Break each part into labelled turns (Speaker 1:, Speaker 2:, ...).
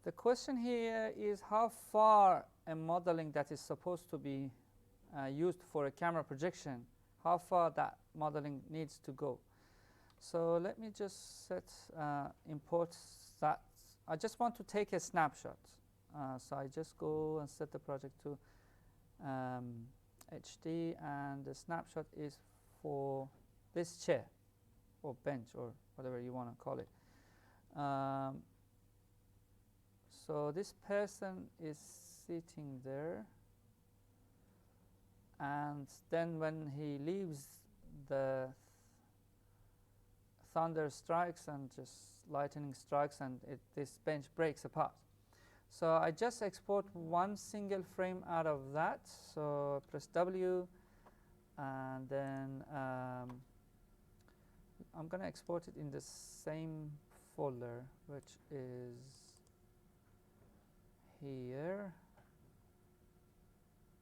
Speaker 1: The question here is how far a modeling that is supposed to be used for a camera projection, how far that modeling needs to go. So let me just set import that. I just want to take a snapshot. So I just go and set the project to HD, and the snapshot is for this chair or bench or whatever you want to call it. So this person is sitting there, and then when he leaves, the thunder strikes and just lightning strikes, and this bench breaks apart. So I just export one single frame out of that. So press W, and then I'm going to export it in the same folder, which is here,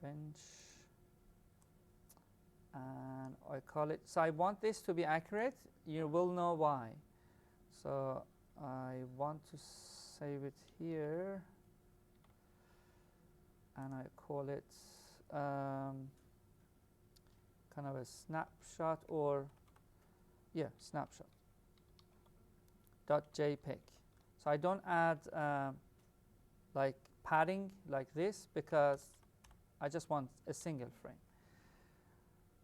Speaker 1: bench, and I call it. So I want this to be accurate. You will know why. So I want to save it here, and I call it kind of a snapshot, or snapshot .jpg. So I don't add like padding like this, because I just want a single frame.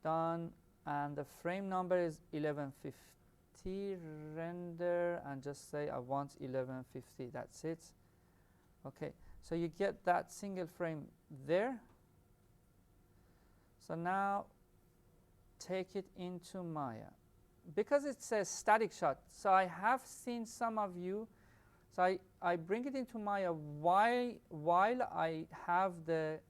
Speaker 1: Done, and the frame number is 1150. Render, and just say I want 1150. That's it. Okay, so you get that single frame there. So now take it into Maya. Because it's a static shot, so I have seen some of you, so I bring it into Maya while I have the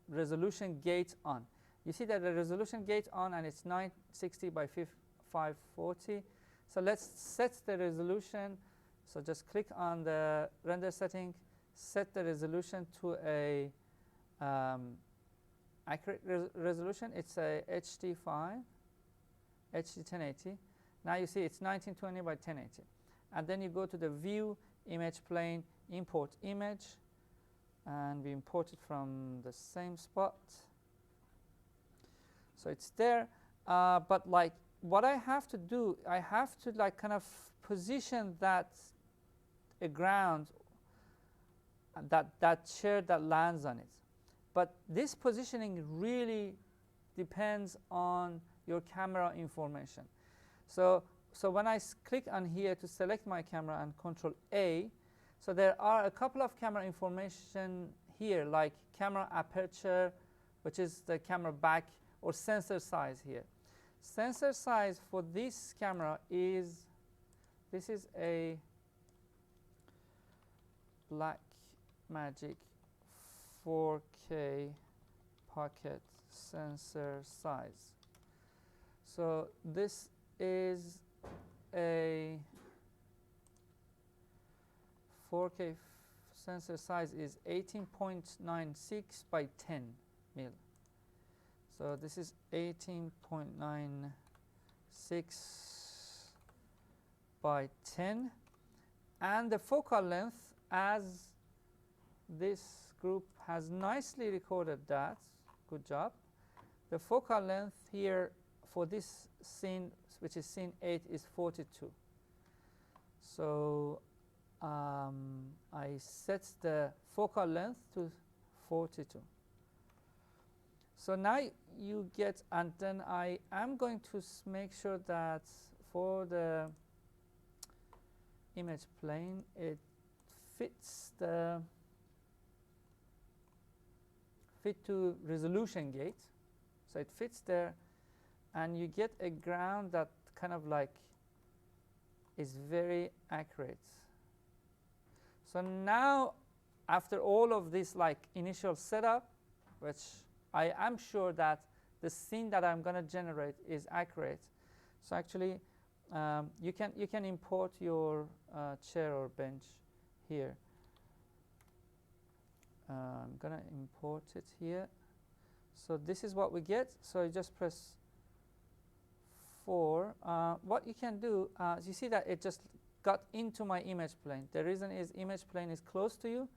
Speaker 1: resolution gate on. You see that the resolution gate on, and it's 960 by 540. So let's set the resolution. So just click on the render setting, set the resolution to a accurate resolution. It's a HD5, HD 1080. Now you see it's 1920 by 1080. And then you go to the view, image plane, import image, and we import it from the same spot. So it's there, but like what I have to do, I have to like kind of position that a ground, that chair that lands on it. But this positioning really depends on your camera information. So when I click on here to select my camera and Control A, so there are a couple of camera information here, like camera aperture, which is the camera back, or sensor size here. Sensor size for this camera is, this is a Blackmagic 4K pocket sensor size. So this is a 4K sensor size is 18.96 by 10 mil. So this is 18.96 by 10, and the focal length, as this group has nicely recorded that, good job. The focal length here for this scene, which is scene 8, is 42. So I set the focal length to 42. So now you get, and then I am going to make sure that for the image plane, it fits the fit to resolution gate. So it fits there, and you get a ground that kind of like is very accurate. So now, after all of this like initial setup, which I am sure that the scene that I'm going to generate is accurate. So actually, you can import your chair or bench here. I'm going to import it here. So this is what we get. So you just press 4. What you can do, you see that it just got into my image plane. The reason is image plane is close to you.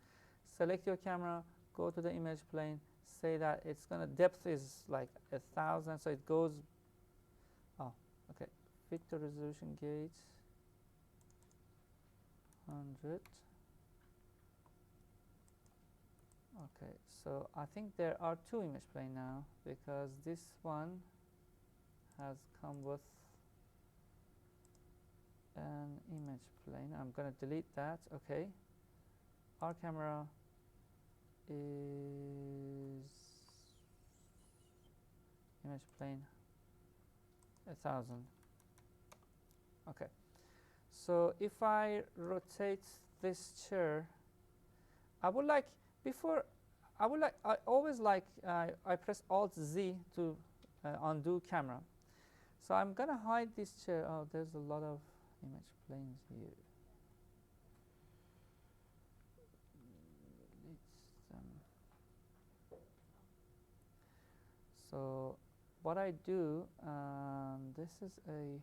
Speaker 1: Select your camera, go to the image plane, say that it's going to, depth is like 1,000, so it goes, oh, okay, fit to resolution gauge, 100. Okay, so I think there are two image plane now, because this one has come with an image plane. I'm going to delete that. Okay, our camera is image plane 1,000. Okay, so if I rotate this chair, I would like, before I always like, I press Alt Z to undo camera. So I'm going to hide this chair. Oh, there's a lot of image planes here. So what I do, this is a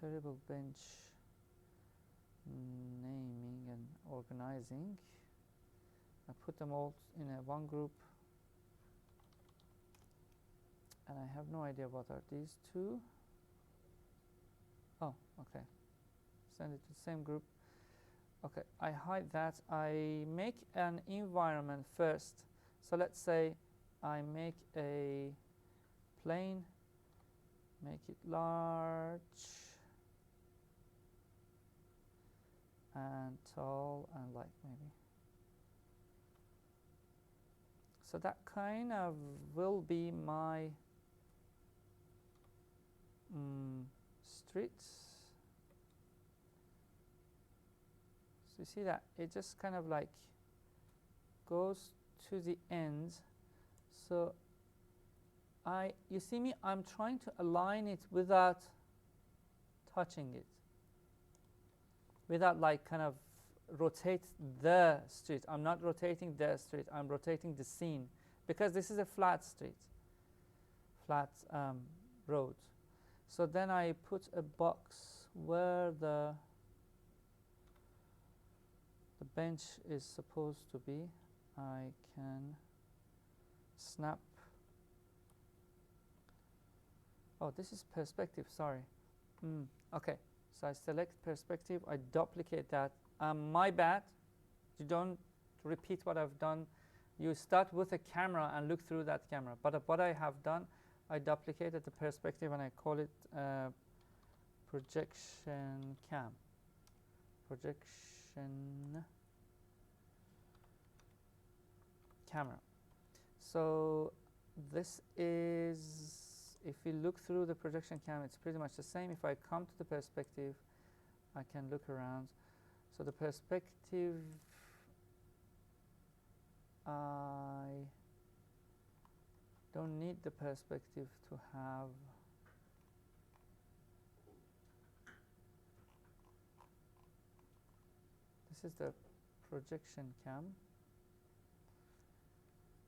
Speaker 1: terrible bench naming and organizing. I put them all in one group, and I have no idea what are these two. Oh, okay. Send it to the same group. Okay, I hide that. I make an environment first. So let's say I make a plane, make it large and tall and like maybe. So that kind of will be my streets. So you see that it just kind of like goes to the end. So you see me, I'm trying to align it without touching it, without like kind of rotate the street. I'm not rotating the street, I'm rotating the scene, because this is a flat street, flat road. So then I put a box where the bench is supposed to be. I can snap. Oh, this is perspective, sorry. Okay, so I select perspective, I duplicate that. My bad, you don't repeat what I've done. You start with a camera and look through that camera. But what I have done, I duplicated the perspective and I call it projection cam. Projection camera. So this is, if you look through the projection cam, it's pretty much the same. If I come to the perspective, I can look around. So the perspective, I don't need the perspective to have this is the projection cam.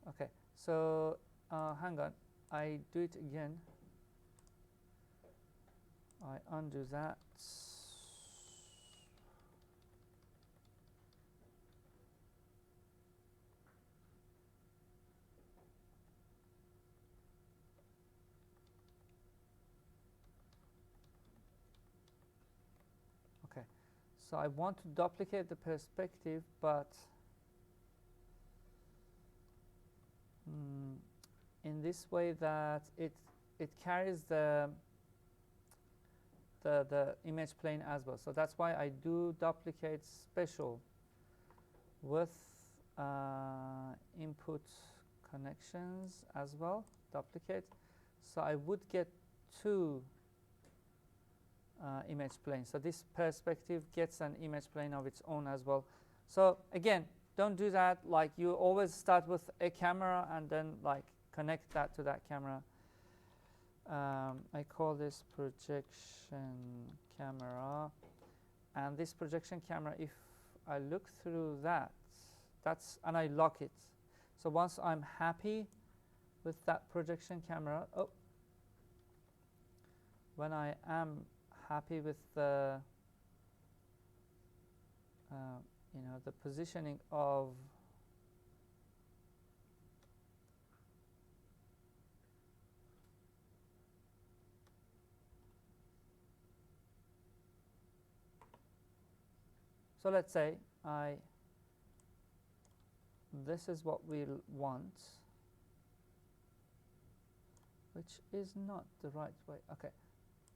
Speaker 1: Okay, so hang on, I do it again. I undo that. Okay, so I want to duplicate the perspective, but in this way that it carries the image plane as well. So that's why I do duplicate special with input connections as well, duplicate. So I would get two image planes. So this perspective gets an image plane of its own as well. So again, don't do that. Like, you always start with a camera and then like connect that to that camera. I call this projection camera, and this projection camera, if I look through that, and I lock it. So once I'm happy with that projection camera, when I am happy with the the positioning of so let's say this is what we'll want, which is not the right way. Okay,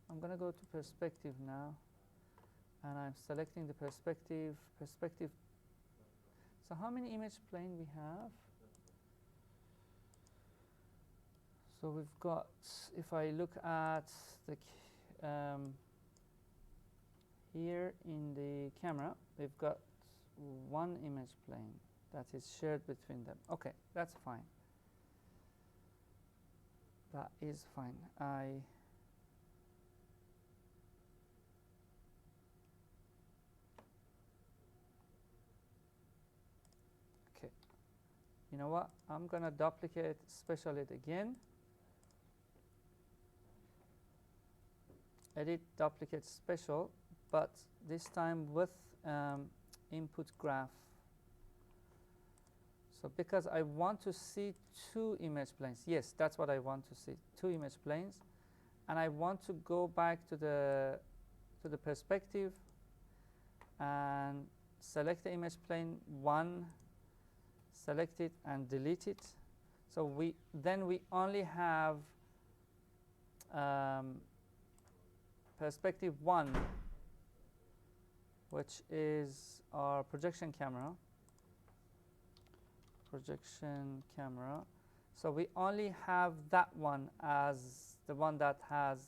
Speaker 1: I'm going to go to perspective now, and I'm selecting the perspective. So how many image plane we have? So we've got, if I look at the here in the camera, we've got one image plane that is shared between them. Okay, that's fine. That is fine. Okay. You know what? I'm gonna duplicate special it again. Edit, duplicate special, but this time with input graph. So because I want to see two image planes, yes, that's what I want to see, two image planes, and I want to go back to the perspective and select the image plane 1, select it and delete it. So we only have perspective 1, which is our projection camera. So we only have that one as the one that has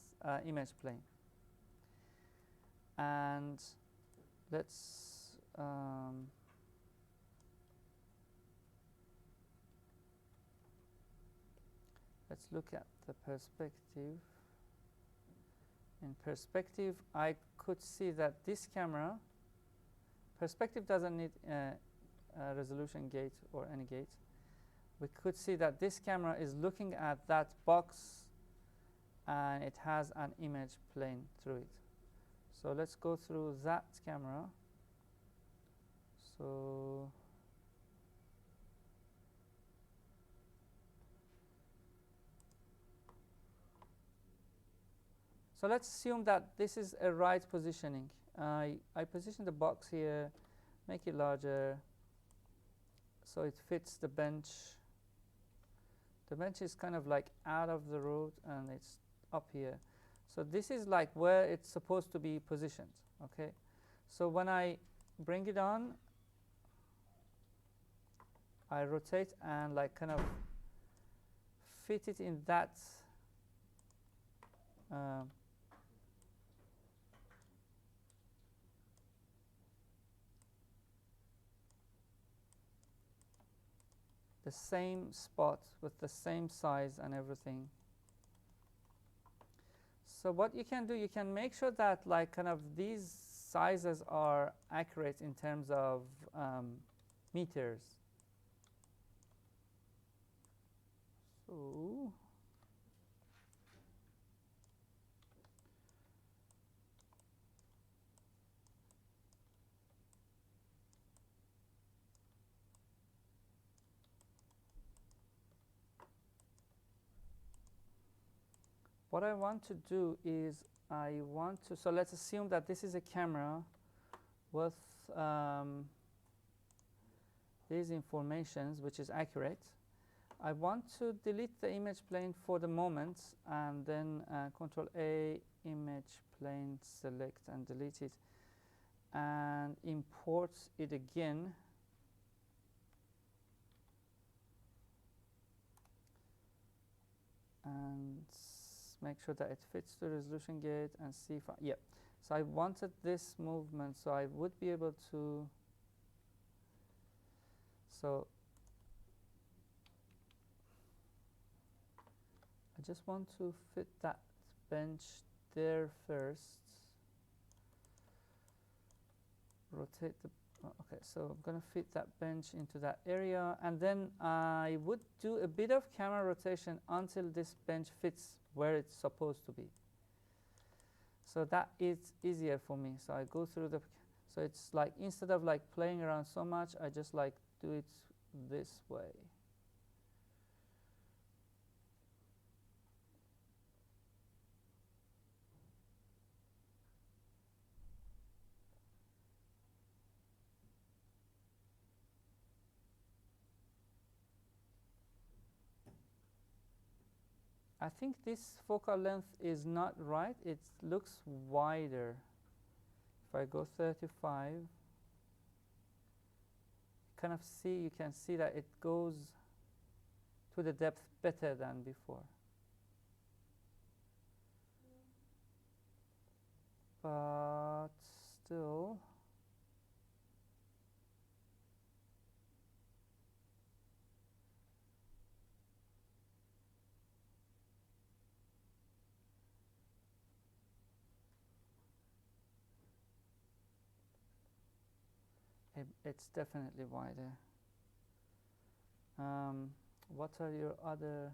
Speaker 1: image plane. And let's look at the perspective. In perspective, I could see that this camera, perspective doesn't need a resolution gate or any gate. We could see that this camera is looking at that box and it has an image plane through it. So let's go through that camera. So let's assume that this is a right positioning. I position the box here, make it larger, so it fits the bench. The bench is kind of like out of the road and it's up here. So this is like where it's supposed to be positioned, okay? So when I bring it on, I rotate and like kind of fit it in that the same spot with the same size and everything. So what you can do, you can make sure that like kind of these sizes are accurate in terms of meters. So what I want to do is so let's assume that this is a camera with these informations, which is accurate. I want to delete the image plane for the moment, and then Control A, image plane, select and delete it, and import it again. And make sure that it fits the resolution gate and see if yeah. So I wanted this movement, so I would be able to. So I just want to fit that bench there first. Rotate the. Okay, so I'm going to fit that bench into that area, and then I would do a bit of camera rotation until this bench fits where it's supposed to be. So that is easier for me. So I go through the, so it's like instead of like playing around so much, I just like do it this way. I think this focal length is not right. It looks wider. If I go 35, kind of see, you can see that it goes to the depth better than before. But still, it's definitely wider. What are your other,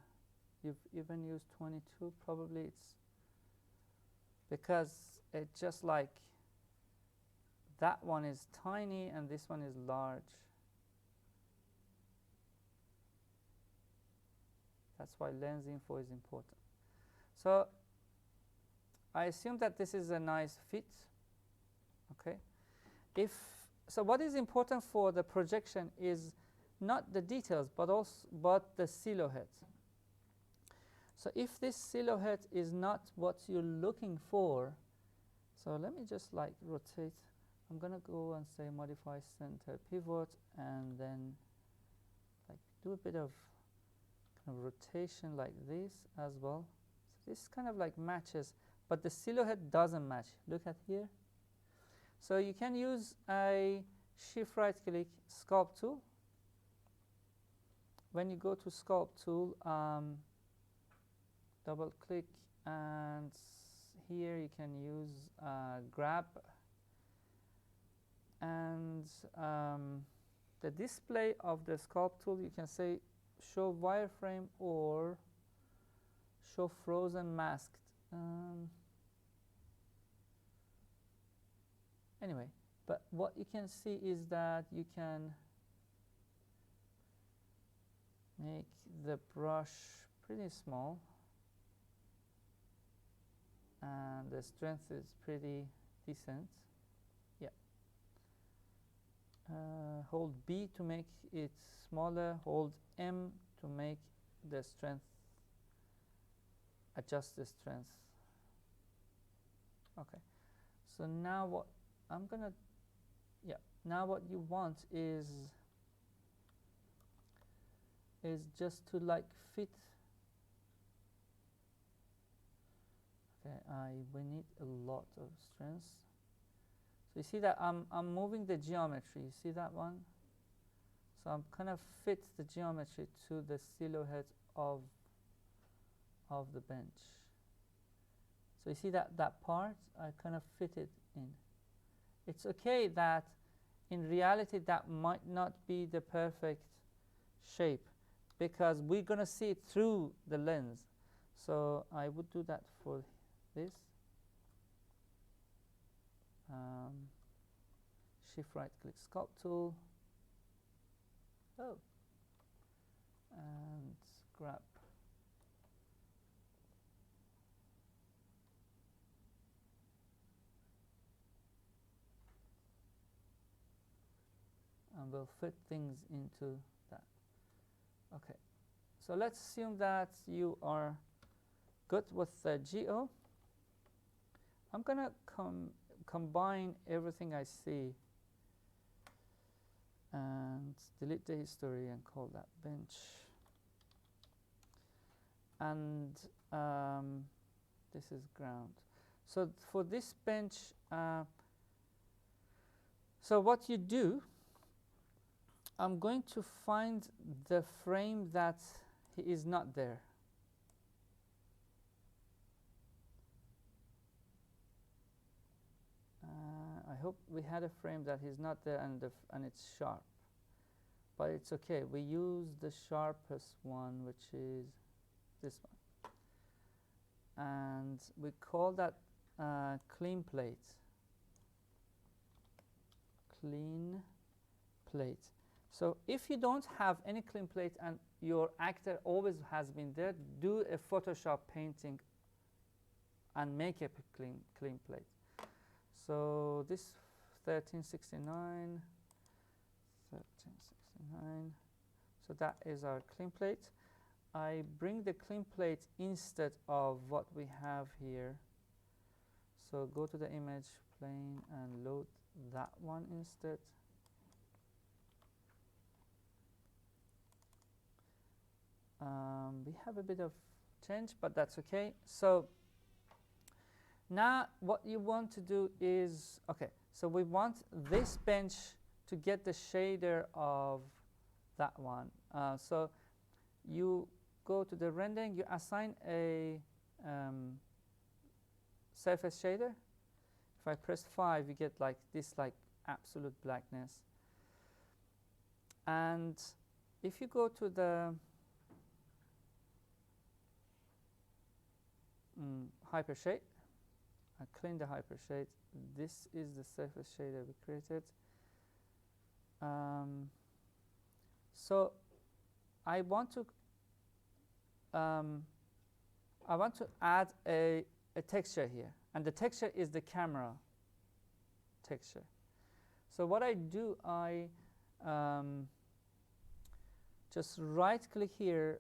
Speaker 1: you've even used 22, probably it's because it's just like that one is tiny and this one is large. That's why lens info is important. So I assume that this is a nice fit. Okay. So what is important for the projection is not the details, but the silhouette. So if this silhouette is not what you're looking for, so let me just like rotate. I'm gonna go and say modify center pivot, and then like do a bit of kind of rotation like this as well. So this kind of like matches, but the silhouette doesn't match. Look at here. So you can use a shift right click sculpt tool. When you go to sculpt tool, double click, and here you can use grab, and the display of the sculpt tool, you can say show wireframe or show frozen masked. Anyway, but what you can see is that you can make the brush pretty small, and the strength is pretty decent. Yeah. Hold B to make it smaller, hold M to make the strength, adjust the strength. Okay, so now what I'm gonna, yeah, now what you want is just to like fit. Okay, we need a lot of strength. So you see that I'm moving the geometry. You see that one? So I'm kind of fit the geometry to the silhouette of the bench. So you see that part, I kind of fit it in. It's okay that in reality that might not be the perfect shape, because we're going to see it through the lens. So I would do that for this. Shift right click sculpt tool. Oh. And grab. And we'll fit things into that. Okay. So let's assume that you are good with the geo. I'm going to combine everything I see and delete the history and call that bench. And this is ground. So for this bench, so what you do, I'm going to find the frame that is not there. I hope we had a frame that is not there and it's sharp. But it's okay. We use the sharpest one, which is this one. And we call that clean plate. Clean plate. So if you don't have any clean plate and your actor always has been there, do a Photoshop painting and make a clean plate. So this 1369, 1369. So that is our clean plate. I bring the clean plate instead of what we have here. So go to the image plane and load that one instead. We have a bit of change, but that's okay. So now what you want to do is, okay, so we want this bench to get the shader of that one. So you go to the rendering, you assign a surface shader. If I press 5, you get like this, like absolute blackness. And if you go to the hypershade, I clean the hypershade. This is the surface shader we created. So I want to add a texture here, and the texture is the camera texture. So what I do, I just right click here.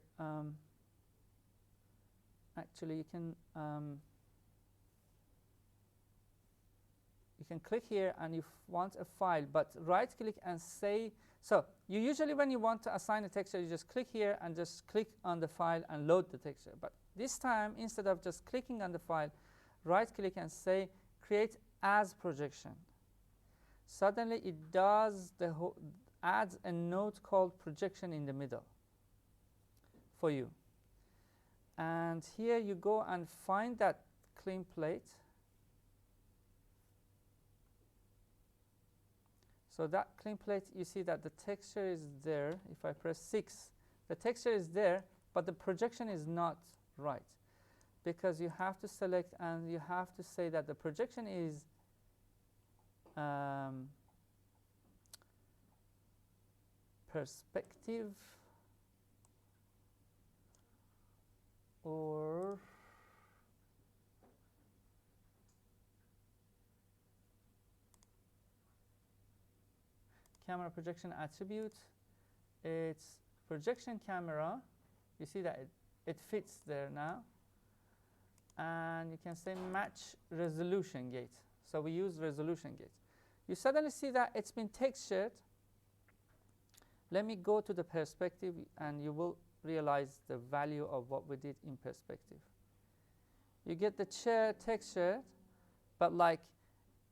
Speaker 1: Actually, you can click here and you want a file, but right click and say, so you usually when you want to assign a texture, you just click here and just click on the file and load the texture. But this time, instead of just clicking on the file, right click and say create as projection. Suddenly it does adds a node called projection in the middle for you. And here you go and find that clean plate. So that clean plate, you see that the texture is there. If I press 6, the texture is there, but the projection is not right, because you have to select and you have to say that the projection is perspective or camera projection attribute. It's projection camera. You see that it fits there now. And you can say match resolution gate. So we use resolution gate. You suddenly see that it's been textured. Let me go to the perspective and you will realize the value of what we did in perspective. You get the chair textured, but like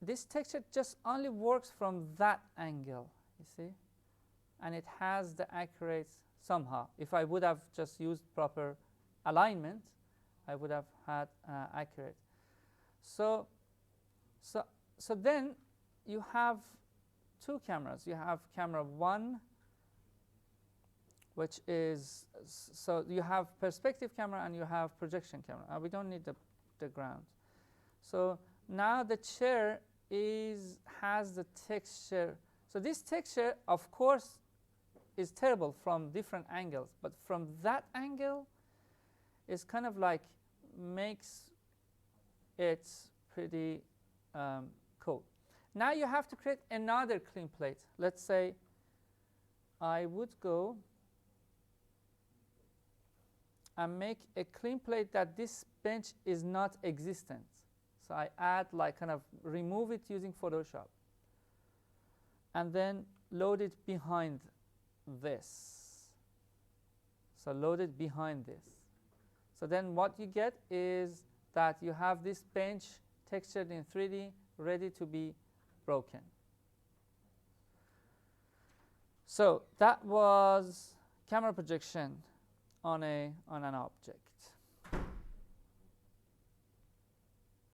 Speaker 1: this texture just only works from that angle, you see, and it has the accurate somehow. If I would have just used proper alignment, I would have had accurate. So then you have two cameras. You have camera 1, which is, so you have perspective camera and you have projection camera. We don't need the ground. So now the chair has the texture. So this texture, of course, is terrible from different angles, but from that angle, it's kind of like makes it pretty cool. Now you have to create another clean plate. Let's say I would go and make a clean plate that this bench is not existent. So I add, like, kind of remove it using Photoshop and then load it behind this. So load it behind this. So then what you get is that you have this bench textured in 3D ready to be broken. So that was camera projection on an object.